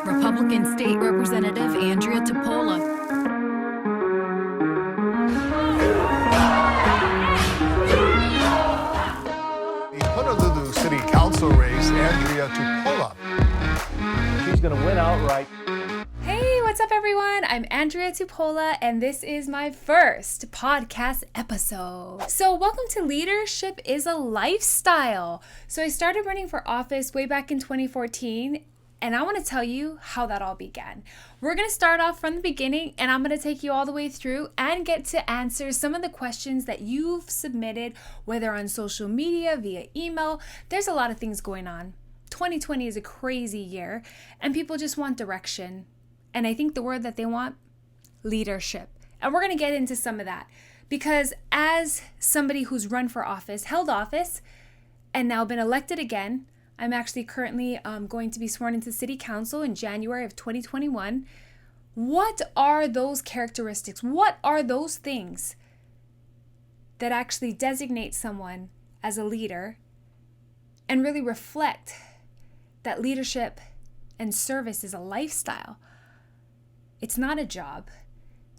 Republican State Representative Andria Tupola. The Honolulu City Council race, Andria Tupola. She's going to win outright. Hey, what's up, everyone? I'm Andria Tupola, and this is my first podcast episode. So welcome to Leadership is a Lifestyle. So I started running for office way back in 2014, and I want to tell you how that all began. We're going to start off from the beginning, and I'm going to take you all the way through and get to answer some of the questions that you've submitted, whether on social media, via email. There's a lot of things going on. 2020 is a crazy year, and people just want direction. And I think the word that they want, leadership. And we're going to get into some of that because as somebody who's run for office, held office, and now been elected again, I'm actually currently going to be sworn into City Council in January of 2021. What are those characteristics? What are those things that actually designate someone as a leader and really reflect that leadership and service is a lifestyle? It's not a job,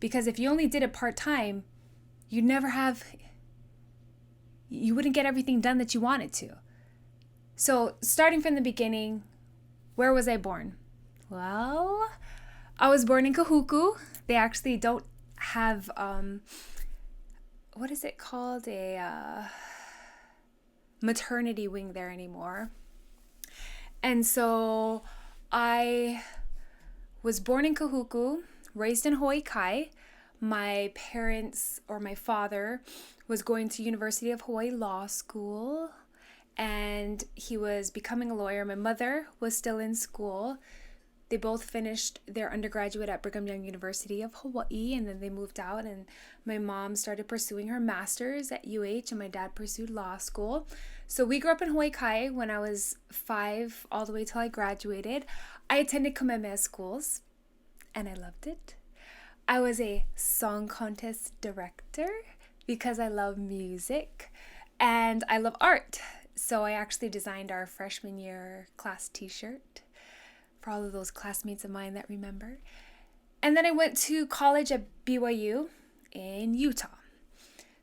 because if you only did it part-time, you wouldn't get everything done that you wanted to. So starting from the beginning, where was I born? Well, I was born in Kahuku. They actually don't have, what is it called? A maternity wing there anymore. And so I was born in Kahuku, raised in Hawaii Kai. My parents, or my father, was going to University of Hawaii Law School, and he was becoming a lawyer. My mother was still in school. They both finished their undergraduate at Brigham Young University of Hawaii, and then they moved out, and my mom started pursuing her master's at UH, and my dad pursued law school. So we grew up in Hawaii Kai when I was 5, all the way till I graduated. I attended Kamehameha schools, and I loved it. I was a song contest director because I love music, and I love art. So I actually designed our freshman year class t-shirt for all of those classmates of mine that remember. And then I went to college at BYU in Utah.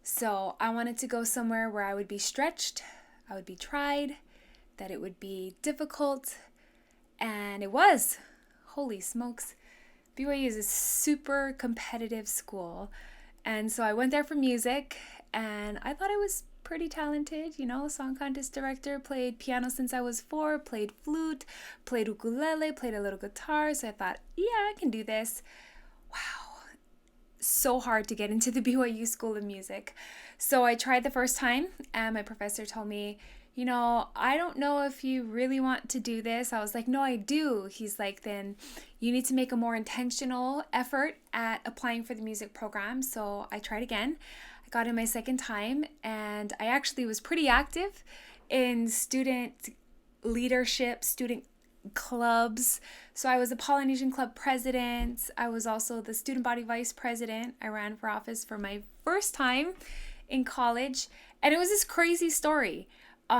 So I wanted to go somewhere where I would be stretched, I would be tried, that it would be difficult, and it was. Holy smokes. BYU is a super competitive school. And so I went there for music, and I thought I was pretty talented, song contest director, played piano since I was 4, played flute, played ukulele, played a little guitar. So I thought, yeah, I can do this. Wow. So hard to get into the BYU School of Music. So I tried the first time, and my professor told me, I don't know if you really want to do this. I was like, no, I do. He's like, then you need to make a more intentional effort at applying for the music program. So I tried again. I got in my second time, and I actually was pretty active in student leadership, student clubs. So I was a Polynesian club president. I was also the student body vice president. I ran for office for my first time in college. And it was this crazy story.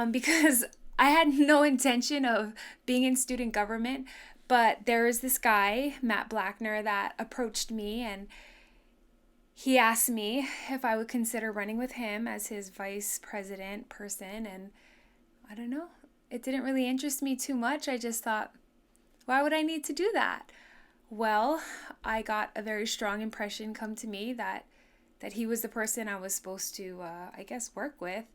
Because I had no intention of being in student government, but there was this guy, Matt Blackner, that approached me, and he asked me if I would consider running with him as his vice president person, and I don't know, it didn't really interest me too much. I just thought, why would I need to do that? Well, I got a very strong impression come to me that he was the person I was supposed to, work with,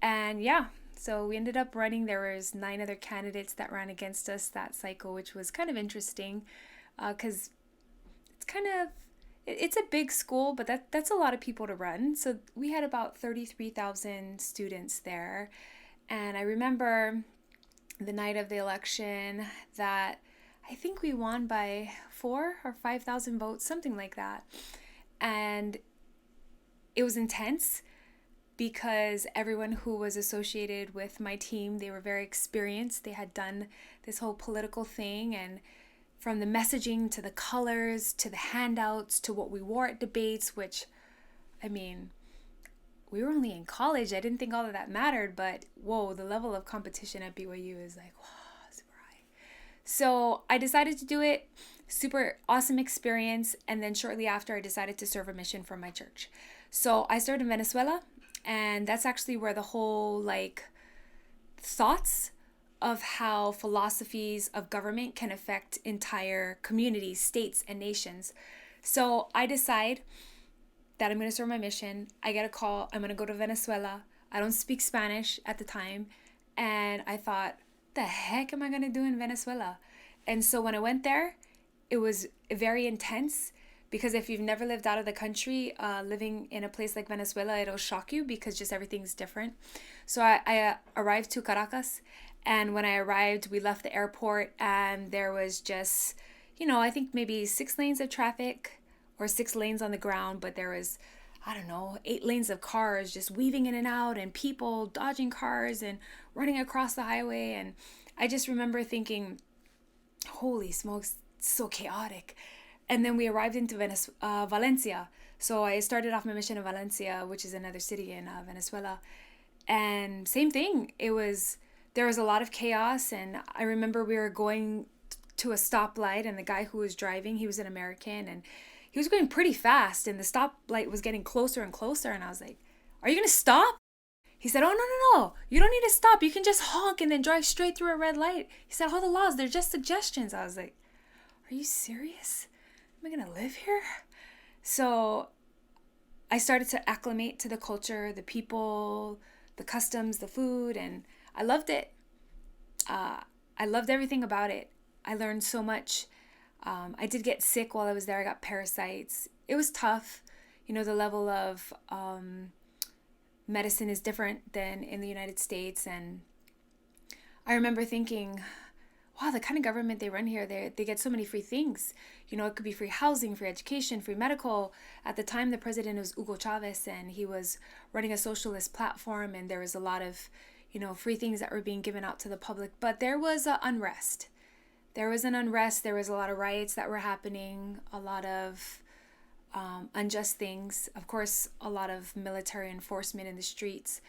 and yeah. So we ended up running. There was 9 other candidates that ran against us that cycle, which was kind of interesting because it's a big school, but that's a lot of people to run. So we had about 33,000 students there. And I remember the night of the election that I think we won by 4 or 5,000 votes, something like that. And it was intense, because everyone who was associated with my team, they were very experienced. They had done this whole political thing, and from the messaging to the colors to the handouts to what we wore at debates, which, we were only in college. I didn't think all of that mattered, but whoa, the level of competition at BYU is like, wow, super high. So I decided to do it. Super awesome experience. And then shortly after, I decided to serve a mission for my church. So I started in Venezuela, and that's actually where the whole like thoughts of how philosophies of government can affect entire communities, states, and nations. So I decide that I'm going to serve my mission. I get a call. I'm going to go to Venezuela. I don't speak Spanish at the time. And I thought, the heck am I going to do in Venezuela? And so when I went there, it was very intense, because if you've never lived out of the country, living in a place like Venezuela, it'll shock you because just everything's different. So I arrived to Caracas, and when I arrived, we left the airport, and there was just, I think maybe 6 lanes of traffic or 6 lanes on the ground, but there was, I don't know, 8 lanes of cars just weaving in and out, and people dodging cars and running across the highway. And I just remember thinking, holy smokes, so chaotic. And then we arrived into Valencia. So I started off my mission in Valencia, which is another city in Venezuela. And same thing. There was a lot of chaos. And I remember we were going to a stoplight, and the guy who was driving, he was an American, and he was going pretty fast, and the stoplight was getting closer and closer. And I was like, are you going to stop? He said, oh, no. You don't need to stop. You can just honk and then drive straight through a red light. He said, all the laws, they're just suggestions. I was like, are you serious? Am I going to live here? So I started to acclimate to the culture, the people, the customs, the food, and I loved it. I loved everything about it. I learned so much. I did get sick while I was there. I got parasites. It was tough. The level of medicine is different than in the United States. And I remember thinking, wow, the kind of government they run here, they get so many free things. It could be free housing, free education, free medical. At the time, the president was Hugo Chavez, and he was running a socialist platform, and there was a lot of, free things that were being given out to the public. But there was unrest. There was an unrest. There was a lot of riots that were happening, a lot of unjust things. Of course, a lot of military enforcement in the streets.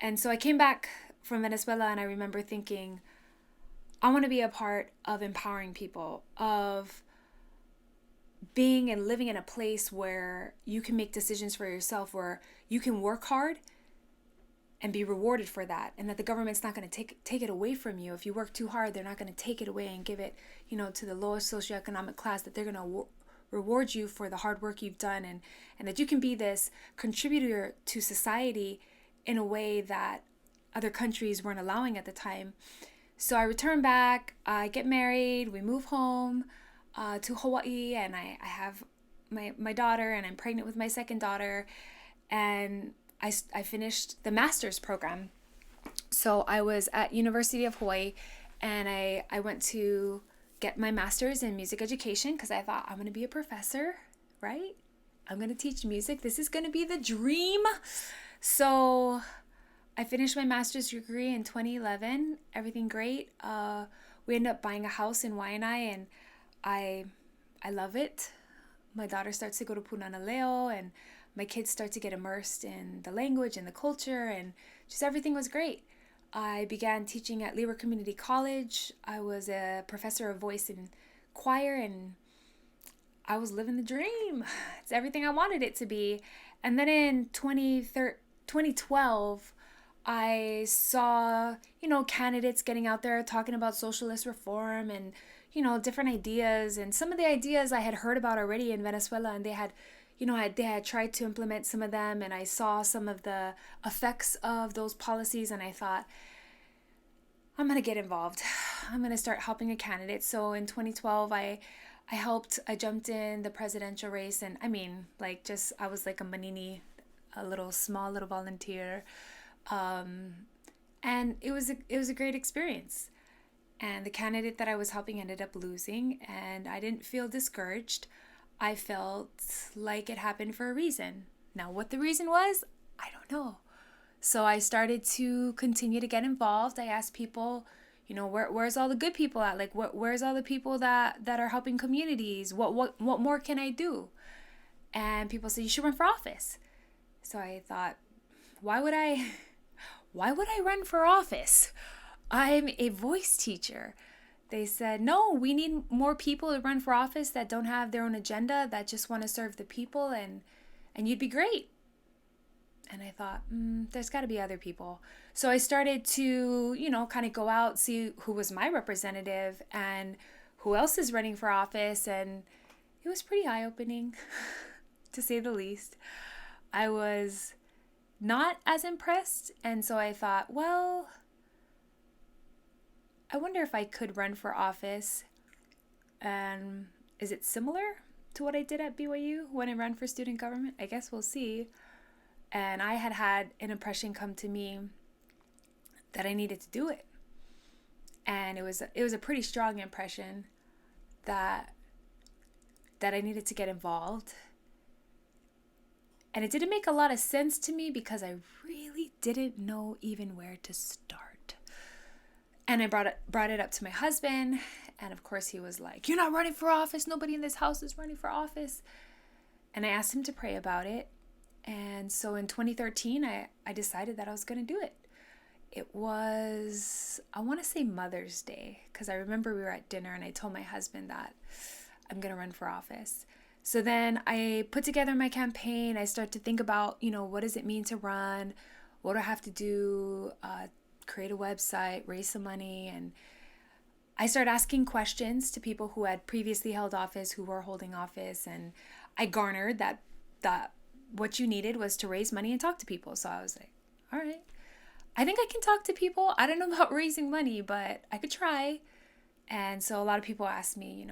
And so I came back from Venezuela, and I remember thinking, I want to be a part of empowering people, of being and living in a place where you can make decisions for yourself, where you can work hard and be rewarded for that, and that the government's not going to take it away from you. If you work too hard, they're not going to take it away and give it, to the lowest socioeconomic class, that they're going to reward you for the hard work you've done, and that you can be this contributor to society in a way that other countries weren't allowing at the time. So I return back, I get married, we move home to Hawaii, and I have my daughter, and I'm pregnant with my second daughter, and I finished the master's program. So I was at University of Hawaii, and I went to get my master's in music education, because I thought, I'm going to be a professor, right? I'm going to teach music. This is going to be the dream. So I finished my master's degree in 2011. Everything great. We ended up buying a house in Waianae, and I love it. My daughter starts to go to Punana and my kids start to get immersed in the language and the culture, and just everything was great. I began teaching at Leeward Community College. I was a professor of voice and choir, and I was living the dream. It's everything I wanted it to be. And then in 2012, I saw, candidates getting out there talking about socialist reform and, different ideas. And some of the ideas I had heard about already in Venezuela, and they had tried to implement some of them, and I saw some of the effects of those policies, and I thought, I'm going to get involved. I'm going to start helping a candidate. So in 2012, I jumped in the presidential race, and I was like a manini, a small little volunteer. And it was a great experience. And the candidate that I was helping ended up losing, and I didn't feel discouraged. I felt like it happened for a reason. Now, what the reason was, I don't know. So I started to continue to get involved. I asked people, where's all the good people at? Like, where's all the people that are helping communities? What more can I do? And people said, you should run for office. So I thought, why would I run for office? I'm a voice teacher. They said, no, we need more people to run for office that don't have their own agenda, that just want to serve the people, and you'd be great. And I thought, there's got to be other people. So I started to, kind of go out, see who was my representative and who else is running for office. And it was pretty eye-opening, to say the least. I was not as impressed. And so I thought, well, I wonder if I could run for office. And is it similar to what I did at BYU when I ran for student government? I guess we'll see. And I had an impression come to me that I needed to do it. And it was a pretty strong impression that I needed to get involved. And it didn't make a lot of sense to me because I really didn't know even where to start. And I brought it up to my husband, and of course he was like, "You're not running for office. Nobody in this house is running for office." And I asked him to pray about it. And so in 2013, I decided that I was going to do it. It was, I want to say Mother's Day, because I remember we were at dinner and I told my husband that I'm going to run for office. So then I put together my campaign. I started to think about, what does it mean to run? What do I have to do? Create a website, raise some money. And I started asking questions to people who had previously held office, who were holding office. And I garnered that what you needed was to raise money and talk to people. So I was like, all right, I think I can talk to people. I don't know about raising money, but I could try. And so a lot of people asked me,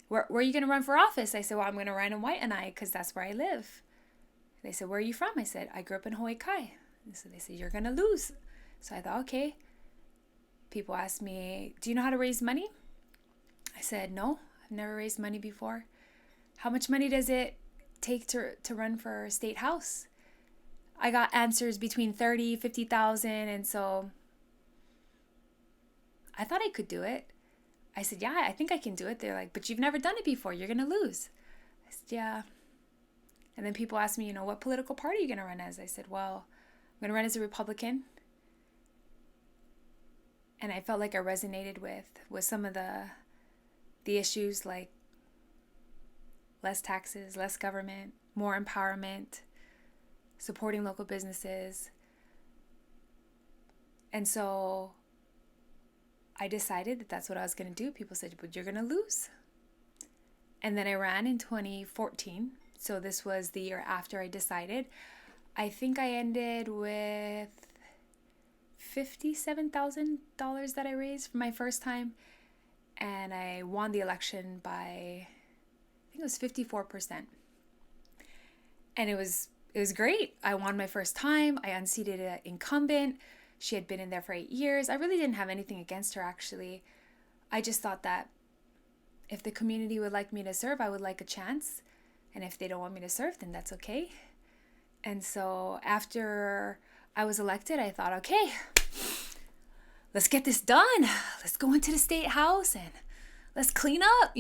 where are you going to run for office? I said, well, I'm going to run in Waianae because that's where I live. They said, where are you from? I said, I grew up in Hawaii Kai. And so they said, you're going to lose. So I thought, okay. People asked me, do you know how to raise money? I said, no, I've never raised money before. How much money does it take to run for state house? I got answers between 30, 50,000, and so I thought I could do it. I said, yeah, I think I can do it. They're like, but you've never done it before. You're going to lose. I said, yeah. And then people asked me, what political party are you going to run as? I said, well, I'm going to run as a Republican. And I felt like I resonated with some of the issues, like less taxes, less government, more empowerment, supporting local businesses. And so I decided that that's what I was going to do. People said, but you're going to lose. And then I ran in 2014. So this was the year after I decided. I think I ended with $57,000 that I raised for my first time. And I won the election by, I think it was 54%. And it was great. I won my first time. I unseated an incumbent. She had been in there for 8 years. I really didn't have anything against her, actually. I just thought that if the community would like me to serve, I would like a chance. And if they don't want me to serve, then that's okay. And so after I was elected, I thought, okay, let's get this done. Let's go into the state house and let's clean up,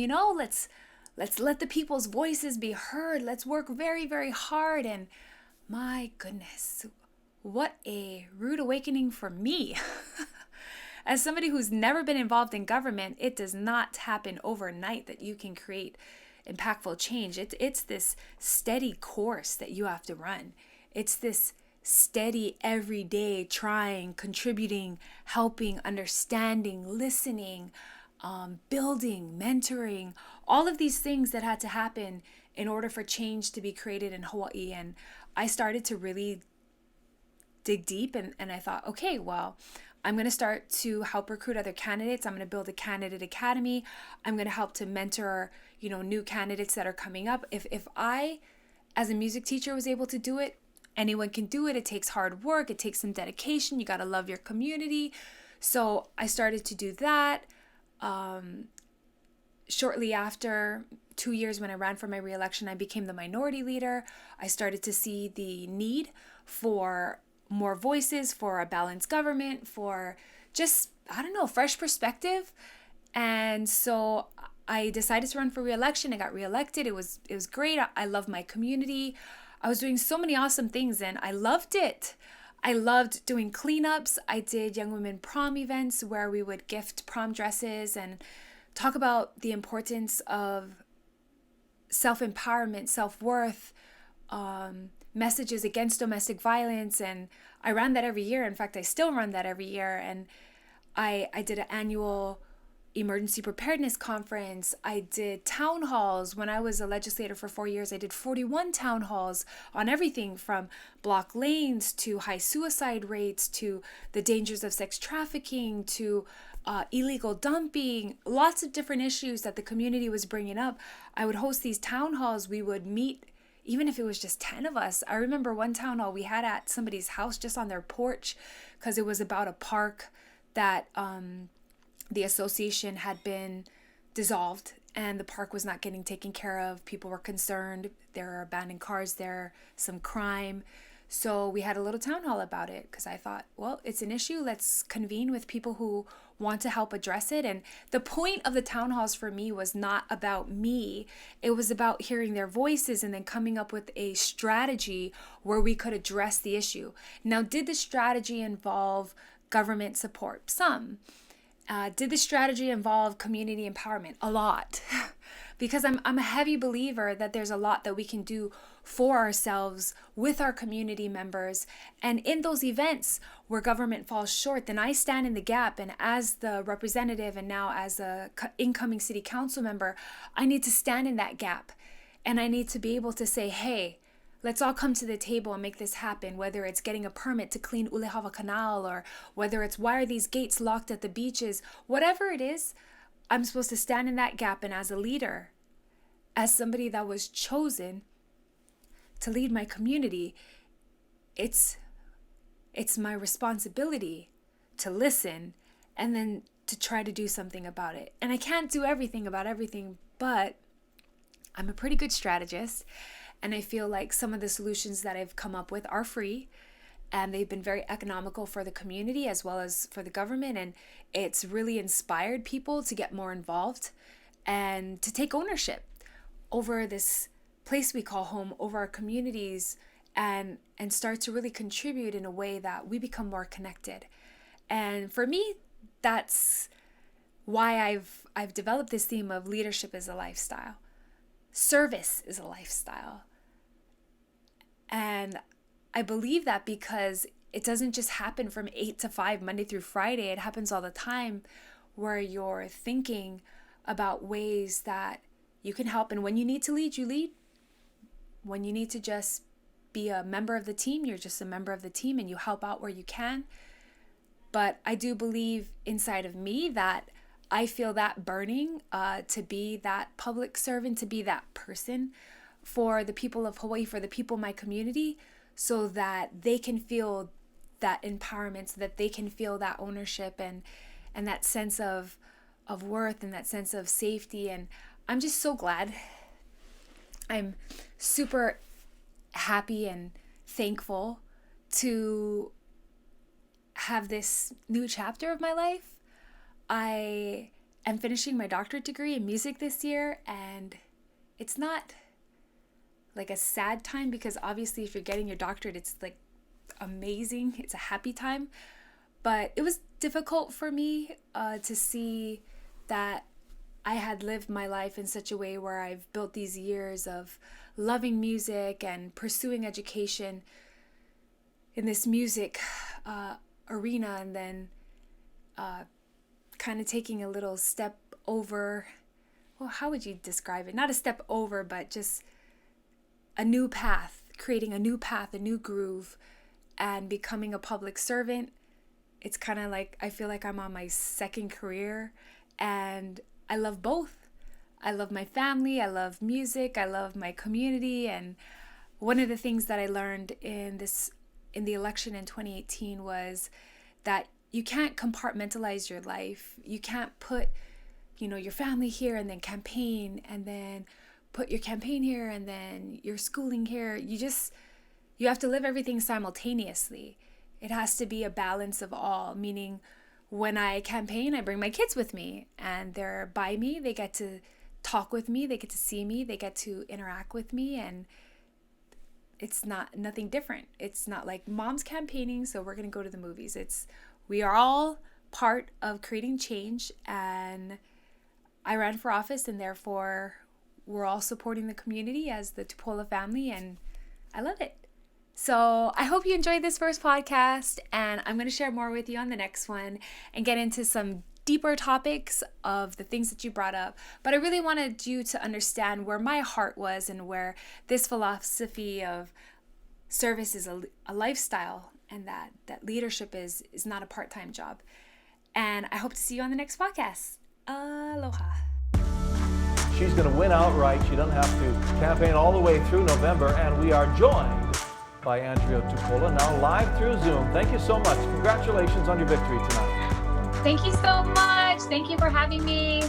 Let's let the people's voices be heard. Let's work very, very hard. And my goodness, what a rude awakening for me. As somebody who's never been involved in government, it does not happen overnight that you can create impactful change. It's this steady course that you have to run. It's this steady, everyday trying, contributing, helping, understanding, listening, building, mentoring, all of these things that had to happen in order for change to be created in Hawaii. And I started to really dig deep and I thought, okay, well, I'm going to start to help recruit other candidates. I'm going to build a candidate academy. I'm going to help to mentor, new candidates that are coming up. If I, as a music teacher, was able to do it, anyone can do it. It takes hard work. It takes some dedication. You got to love your community. So I started to do that. Shortly after 2 years when I ran for my reelection, I became the minority leader. I started to see the need for more voices, for a balanced government, for just, fresh perspective. And so I decided to run for reelection. I got reelected. It was great. I love my community. I was doing so many awesome things and I loved it. I loved doing cleanups. I did young women prom events where we would gift prom dresses and talk about the importance of self-empowerment, self-worth, messages against domestic violence. And I ran that every year. In fact, I still run that every year. And I did an annual emergency preparedness conference. I did town halls. When I was a legislator for 4 years, I did 41 town halls on everything from block lanes to high suicide rates to the dangers of sex trafficking to illegal dumping, lots of different issues that the community was bringing up. I would host these town halls. We would meet, even if it was just 10 of us. I remember one town hall we had at somebody's house just on their porch because it was about a park that the association had been dissolved and the park was not getting taken care of. People were concerned. There are abandoned cars there, some crime. So we had a little town hall about it because I thought, well, it's an issue. Let's convene with people who want to help address it. And the point of the town halls for me was not about me. It was about hearing their voices and then coming up with a strategy where we could address the issue. Now, did the strategy involve government support? Some. Did the strategy involve community empowerment? A lot. Because I'm a heavy believer that there's a lot that we can do for ourselves with our community members. And in those events where government falls short, then I stand in the gap. And as the representative and now as a incoming city council member, I need to stand in that gap. And I need to be able to say, hey, let's all come to the table and make this happen, whether it's getting a permit to clean Ulehava Canal or whether it's why are these gates locked at the beaches, whatever it is, I'm supposed to stand in that gap. And as a leader, as somebody that was chosen to lead my community, it's my responsibility to listen and then to try to do something about it. And I can't do everything about everything, but I'm a pretty good strategist. And I feel like some of the solutions that I've come up with are free and they've been very economical for the community as well as for the government. And it's really inspired people to get more involved and to take ownership over this place we call home, over our communities, and start to really contribute in a way that we become more connected. And for me, that's why I've developed this theme of leadership as a lifestyle. Service is a lifestyle. And I believe that because it doesn't just happen from 8 to 5, Monday through Friday. It happens all the time where you're thinking about ways that you can help. And when you need to lead, you lead. When you need to just be a member of the team, you're just a member of the team and you help out where you can. But I do believe inside of me that I feel that burning to be that public servant, to be that person for the people of Hawaii, for the people in my community, so that they can feel that empowerment, so that they can feel that ownership and that sense of worth and that sense of safety. And I'm just so glad. I'm super happy and thankful to have this new chapter of my life. I am finishing my doctorate degree in music this year, and it's not like a sad time because obviously if you're getting your doctorate, it's like amazing. It's a happy time. But it was difficult for me to see that I had lived my life in such a way where I've built these years of loving music and pursuing education in this music arena, and then kind of taking a little step over. Well, how would you describe it? Not a step over, but just a new path, creating a new path, a new groove, and becoming a public servant. It's kind of like I feel like I'm on my second career, and I love both. I love my family, I love music, I love my community. And one of the things that I learned in the election in 2018 was that you can't compartmentalize your life. You can't put, your family here and then campaign, and then put your campaign here and then your schooling here. You have to live everything simultaneously. It has to be a balance of all, meaning when I campaign, I bring my kids with me and they're by me. They get to talk with me. They get to see me. They get to interact with me. And it's not nothing different. It's not like mom's campaigning, so we're going to go to the movies. We are all part of creating change, and I ran for office, and therefore we're all supporting the community as the Tupola family, and I love it. So I hope you enjoyed this first podcast, and I'm going to share more with you on the next one and get into some deeper topics of the things that you brought up. But I really wanted you to understand where my heart was and where this philosophy of service is a lifestyle, and that leadership is not a part-time job. And I hope to see you on the next podcast. Aloha. She's going to win outright. She doesn't have to campaign all the way through November. And we are joined by Andria Tupola, now live through Zoom. Thank you so much. Congratulations on your victory tonight. Thank you so much. Thank you for having me.